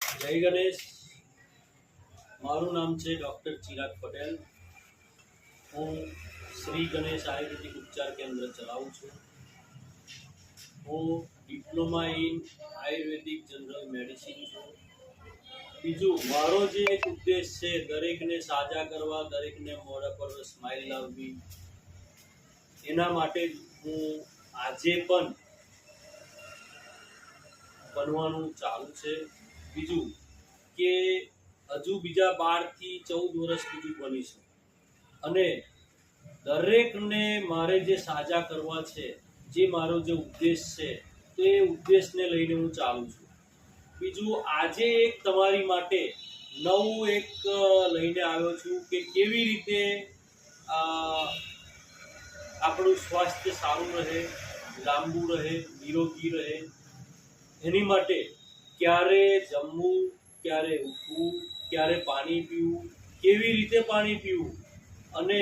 જય ગણેશ. મારું નામ છે ડૉક્ટર ચિરાગ પટેલ. હું શ્રી ગણેશ આયુર્વેદિક ઉપચાર કેન્દ્ર ચલાવું છું. હું diploma in Ayurvedic general medicine છું. બીજું મારો જે એક ઉદ્દેશ છે દરેકને સાજા કરવા, દરેકને મોઢા પર સ્માઇલ લાવવી, એના માટે હું આજે પણ બનવાનું ચાલુ છે. બીજું કે હજુ બીજા 12 થી 14 વર્ષ સુધી બનીશું અને દરેકને મારે જે સાજા કરવા છે, જે મારો જે ઉદ્દેશ છે, તો એ ઉદ્દેશને લઈને હું ચાલુ છું. બીજું આજે એક તમારી માટે નવું એક લઈને આવ્યો છું કે કેવી રીતે આપણું સ્વાસ્થ્ય સારું રહે, લાંબુ રહે, નિરોગી રહે. એની માટે ક્યારે જમવું, ક્યારે ઉઠવું, ક્યારે પાણી પીવું, કેવી રીતે પાણી પીવું અને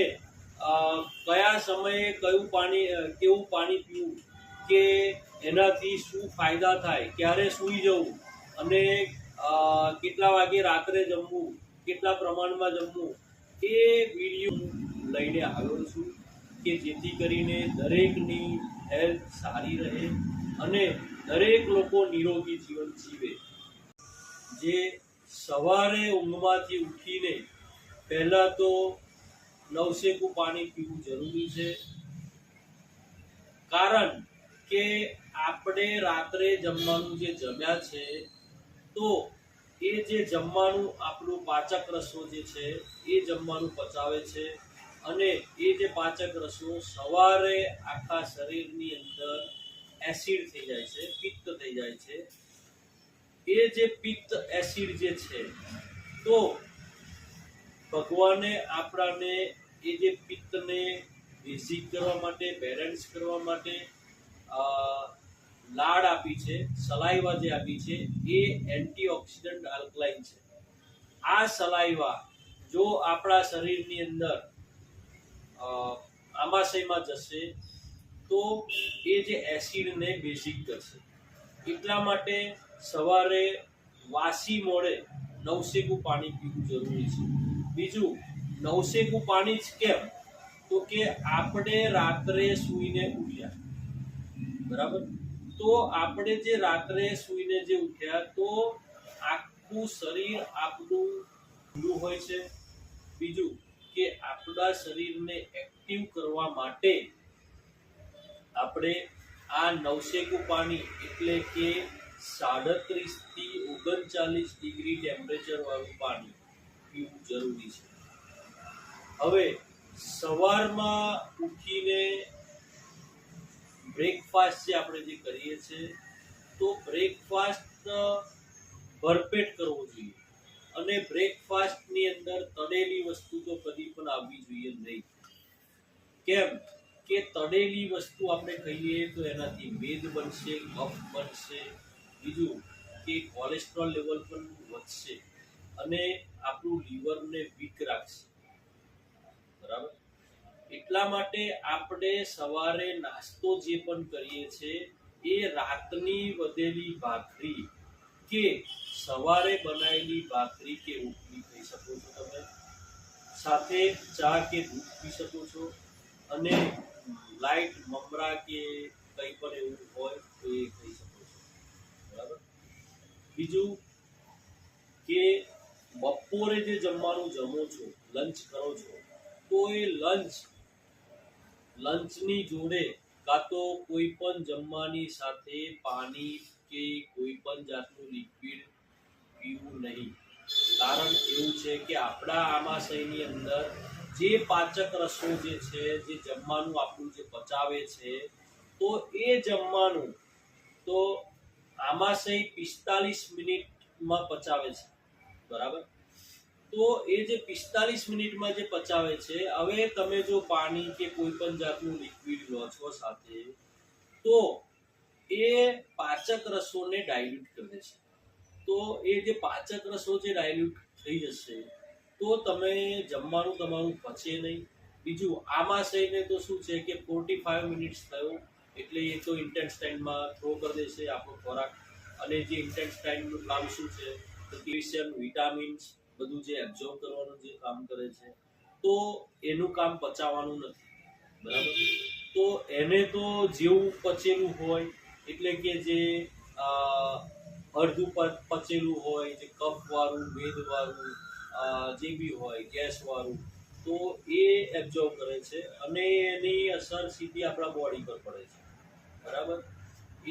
કયા સમયે કેવું પાણી પીવું કે એનાથી શું ફાયદા થાય, ક્યારે સૂઈ જવું અને કેટલા વાગે રાત્રે જમવું, કેટલા પ્રમાણમાં જમવું, એ વિડીયો લઈને આવ્યો છું કે જેથી કરીને દરેકની હેલ્થ સારી રહે અને દરેક લોકો નિરોગી જીવન જીવે. જે સવારે ઊંઘમાંથી ઉઠીને પહેલાં તો નવશેકું પાણી પીવું જરૂરી છે. કારણ કે આપણે રાત્રે જમવાનું જે જમ્યા છે, તો એ જે જમવાનું આપણું પાચક રસો જે છે એ જમવાનું પચાવે છે અને એ જે પાચક રસો સવારે આખા શરીરની અંદર એસિડ થઈ જાય છે, પિત્ત થઈ જાય છે. એ જે પિત્ત એસિડ જે છે, તો ભગવાને આપણાને એ જે પિત્તને બેઝિક કરવા માટે, બેલેન્સ કરવા માટે લાળ આપી છે, સલાઈવા જે આપી છે, એ એન્ટીઓક્સિડન્ટ આલ્કલાઇન છે. આ સલાઈવા જો આપણા શરીરની અંદર આમાશયમાં જશે તો એ જે એસિડને બેઝિક કરશે. એટલા માટે સવારે વાસી મોડે નવશેકું પાણી પીવું જરૂરી છે. બીજું, નવશેકું પાણી જ કેમ, તો કે આપણે રાત્રે સૂઈને ઉઠ્યા, બરાબર, તો આપણે જે રાત્રે સૂઈને જે ઉઠ્યા તો આખું શરીર આપણું ઠંડુ હોય છે. બીજું કે આપણા શરીરને એક્ટિવ કરવા માટે આપણે આ નવશેકું પાણી એટલે કે 37 થી 39 ડિગ્રી ટેમ્પરેચર વાળું પાણી પીવું જરૂરી છે. હવે સવારમાં ઉઠીને બ્રેકફાસ્ટ જે આપણે જે કરીએ છીએ, તો બ્રેકફાસ્ટ ભરપેટ કરવો જોઈએ અને બ્રેકફાસ્ટની અંદર તળેલી વસ્તુ તો કદી પણ આવવી જોઈએ નહીં. કેમ કે તળેલી વસ્તુ આપણે ખાઈએ તો એનાથી મેદ બનશે, કફ બનશે. બીજું કે કોલેસ્ટ્રોલ લેવલ પણ વધશે અને આપણું લીવરને વીક રાખશે, બરાબર. એટલા માટે આપણે સવારે નાસ્તો જે પણ કરીએ છીએ એ રાતની વધેલી ભાખરી કે સવારે બનાવેલી ભાખરી કે રોટલી ખાઈ શકો છો તમે. સાથે ચા કે દૂધ પી શકો છો અને લાઈટ મમરા કે કંઈ પણ એવું હોય તો એ ખાઈ શકો છો, બરાબર. બીજું કે બપોરે જે જમવાનું જમો છો, લંચ કરો છો, તો એ લંચની જોડે કાં તો કોઈ પણ જમવાની સાથે પાણી કે કોઈ પણ જાતનું લિક્વિડ પીવું નહીં. કારણ એવું છે કે આપણા આમાશયની અંદર જે પાચક રસો જે છે, જે જમવાનું આપણું જે પચાવે છે, તો એ જમવાનું તો આમાશય 45 મિનિટમાં પચાવે છે, બરાબર. તો એ જે 45 મિનિટમાં જે પચાવે છે, હવે તમે જો પાણી કે કોઈ પણ જાતનું લિક્વિડ લો છો સાથે, તો એ પાચક રસોને ડાયલ્યુટ કરે છે. તો એ જે પાચક રસો જે ડાયલ્યુટ થઈ જશે તો તમે જમવાનું તમારું પચે નહીં. બીજું, આમાશયને તો શું છે કે 45 મિનિટ્સ થયો એટલે એ તો ઇન્ટેન્સ્ટાઇનમાં થ્રો કરી દેશે આપણો ખોરાક. અને જે ઇન્ટેન્સ્ટાઇનનું કામ શું છે કેલ્શિયમ વિટામિન્સ બધું જે એબ્ઝોર્બ કરવાનું જે કામ કરે છે, તો એનું કામ પચાવવાનું નથી, બરાબર. તો એને તો જેવું પચેલું હોય, એટલે કે જે અડધું પચેલું હોય, જે કફ વાળું, મેદ વાળું, જે બી હોય ગેસ વાળું, તો એ એબ્ઝોર્બ કરે છે અને એની અસર સીધી આપણા બોડી પર પડે છે, બરાબર.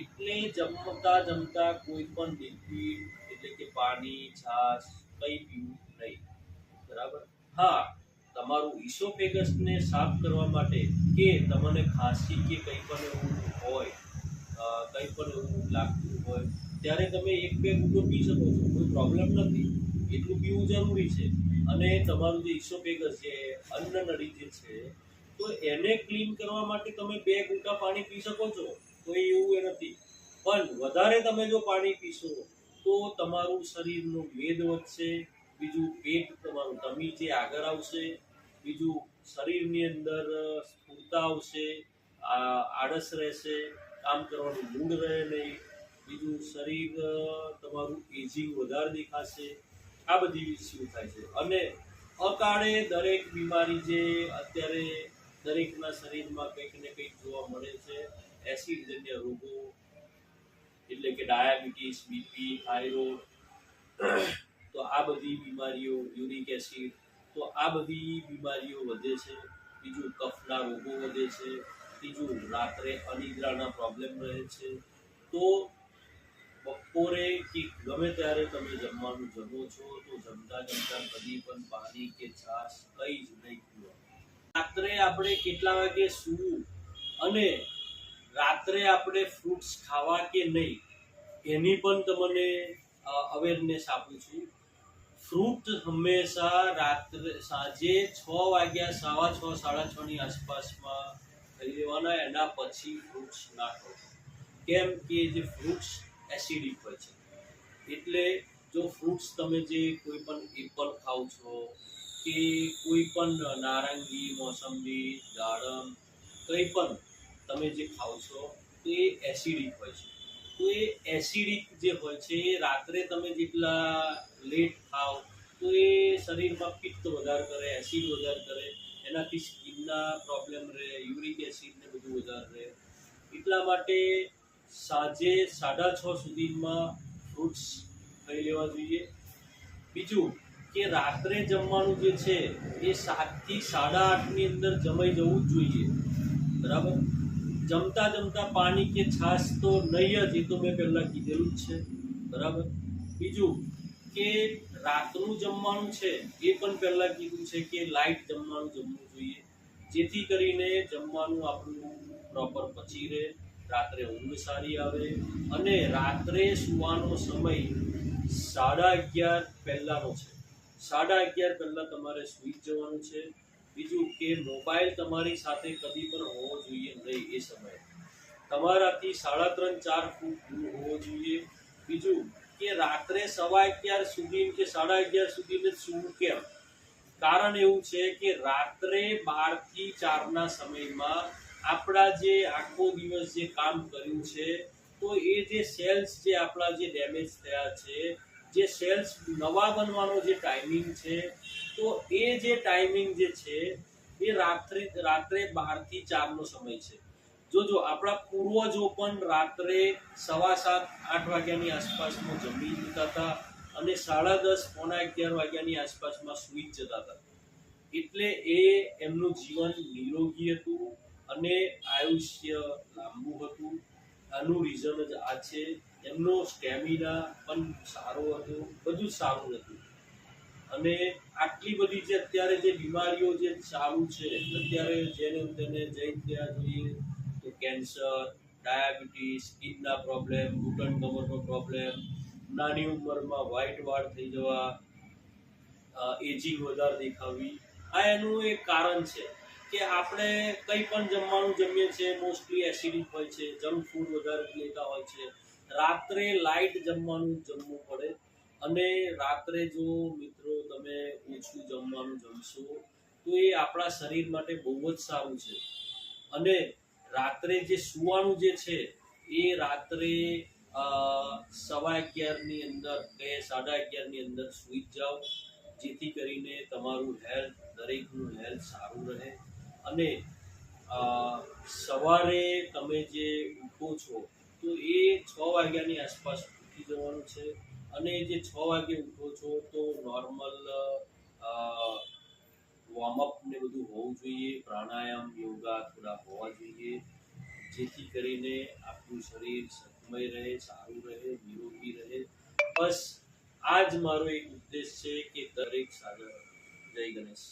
એટલે જમતા કોઈ પણ લિક્વિડ એટલે કે પાણી, છાશ કંઈ પીવું નહીં, બરાબર. હા, તમારું ઇસોફેગસને સાફ કરવા માટે કે તમને ખાંસી કે કંઈ પણ એવું હોય, કંઈ પણ એવું લાગતું હોય, ત્યારે તમે 1-2 ઘૂંટો પી શકો છો, કોઈ પ્રોબ્લેમ નથી. એટલું પીવું જરૂરી છે. અને તમારું જે ઇસોફેગસ છે, અન્ન નળી જે છે, તો એને ક્લીન કરવા માટે તમે 2 ઘૂંટા પાણી પી શકો છો, કોઈ એવું એ નથી. પણ વધારે તમે જો પાણી પીશો તો તમારું શરીરનું મેદ વધશે, બીજું પેટ તમારું ટમી જે આગળ આવશે, બીજું શરીરની અંદર સ્થૂળતા આવશે, આળસ રહેશે, કામ કરવાનું મૂડ રહે નહીં, બીજું શરીર તમારું એજિંગ વધારે દેખાશે. આ બધી ઇસ્યુ થાય છે. અને અકાળે દરેક બીમારી જે અત્યારે દરેકના શરીરમાં કંઈક ને કંઈક જોવા મળે છે, એસિડજન્ય રોગો એટલે કે ડાયાબિટીસ, બીપી, થાઇરોઇડ, તો આ બધી બીમારીઓ, યુરિક એસિડ, તો આ બધી બીમારીઓ વધે છે. બીજું કફના રોગો વધે છે. ત્રીજું રાત્રે અનિદ્રાના પ્રોબ્લેમ રહે છે. તો બપોરે કે ગમે ત્યારે તમે જમવાનું જમો છો તો જમતા કદી પણ પાણી કે છાશ કંઈ જ નહીં પીવાનું. રાત્રે આપણે કેટલા વાગે સૂવું અને રાત્રે આપણે ફ્રૂટ્સ ખાવા કે નહીં એની પણ તમને અવેરનેસ આપું છું. ફ્રૂટ હંમેશા રાત્રે સાંજે 6 વાગ્યા, 6:15, 6:30 ની આસપાસમાં ખાઈ લેવાના, એના પછી ફ્રૂટ્સ ના ખાઓ. કેમ કે જે ફ્રૂટ્સ એસિડિક હોય છે, એટલે જો ફ્રૂટ્સ તમે જે કોઈ પણ એપલ ખાઓ છો કે કોઈ પણ નારંગી, મોસંબી, દાડમ, કંઈ પણ તમે જે ખાઓ છો તો એ એસિડિક હોય છે. તો એ એસિડિક જે હોય છે એ રાત્રે તમે જેટલા લેટ ખાઓ તો એ શરીરમાં પિત્ત વધારે કરે, એસિડ વધારે કરે, એનાથી સ્કિનના પ્રોબ્લેમ રહે, યુરિક એસિડ ને બધું વધારે રહે. એટલા માટે સાંજે 6:30 સુધીમાં ફ્રૂટ્સ ખાઈ લેવા જોઈએ. બીજું કે રાત્રે જમવાનું જે છે એ 7 થી 8:30 ની અંદર જમાઈ જવું જ જોઈએ, બરાબર. જમતા પાણી કે છાશ તો નહીં જ, એ તો મેં પહેલાં કીધેલું જ છે, બરાબર. બીજું કે રાતનું જમવાનું છે એ પણ પહેલાં કીધું છે કે લાઇટ જમવાનું જમવું જોઈએ, જેથી કરીને જમવાનું આપણું પ્રોપર પચી રહે, રાત્રે ઊંઘ સારી આવે. અને રાત્રે સૂવાનો સમય 11:30 પહેલાંનો છે. 11:30 પહેલાં તમારે સૂઈ જવાનું છે. બીજું કે મોબાઈલ તમારી સાથે કદી પણ હોવો જોઈએ નહીં, એ સમયે તમારાથી 3.5-4 ફૂટ દૂર હોવો જોઈએ. બીજું કે રાત્રે 11:15 સુધી કે 11:30 સુધી જ સૂવું. કેમ? કારણ એવું છે કે રાત્રે 12 થી 4 ના સમયમાં આપણા જે આખો દિવસ જે કામ કર્યું છે, તો એ જે સેલ્સ જે આપણા જે ડેમેજ થયા છે, જે સેલ્સ નવા બનવાનો જે ટાઈમિંગ છે, તો એ જે ટાઈમિંગ જે છે એ રાત્રે 12 થી 4 નો સમય છે. જોજો આપણા પૂર્વજો પણ રાત્રે 7:15-8 વાગ્યાની આસપાસમાં જમી જતા હતા અને 10:30-11 વાગ્યાની આસપાસમાં સૂઈ જતા હતા. એટલે એ એમનું જીવન નિરોગી હતું અને આયુષ્ય લાંબુ હતું. આનું રીઝન જ આ છે. એમનો સ્ટેમિના પણ સારો હતો, બધું જ સારું હતું. અને આટલી બધી જે અત્યારે જે બીમારીઓ જે ચાલુ છે, અત્યારે જેને તેને જઈ ત્યાં જોઈએ તો કેન્સર, ડાયાબિટીસ, સ્કિનના પ્રોબ્લેમ, ઘૂંટણ કમરનો પ્રોબ્લેમ, નાની ઉંમરમાં વ્હાઇટ વાળ થઈ જવા, એજિંગ વધારે દેખાવી, આ એનું એક કારણ છે કે આપણે કંઈ પણ જમવાનું જમીએ છીએ મોસ્ટલી એસિડિક હોય છે, જંક ફૂડ વધારે લેતા હોય છે. રાત્રે લાઇટ જમવાનું જમવું પડે. અને રાત્રે જો મિત્રો તમે ઓછું જમવાનું જમશો તો એ આપણા શરીર માટે બહુ જ સારું છે. અને રાત્રે જે સૂવાનું જે છે એ રાત્રે 11:15 ની અંદર કે 11:30 ની અંદર સૂઈ જ જાઓ, જેથી કરીને તમારું હેલ્થ, દરેકનું હેલ્થ સારું રહે. અને સવારે તમે જે ઉઠો છો તો એ 6 વાગ્યાની આસપાસ ઉઠી જવાનું છે. અને જે 6 વાગે ઉઠો છો તો નોર્મલ વોર્મઅપ ને બધું હોવું જોઈએ, પ્રાણાયામ, યોગા થોડા હોવા જોઈએ, જેથી કરીને આપણું શરીર સક્રિય રહે, સારું રહે, નિરોગી રહે. બસ આ જ મારો એક ઉદ્દેશ છે કે દરેક સાગર. જય ગણેશ.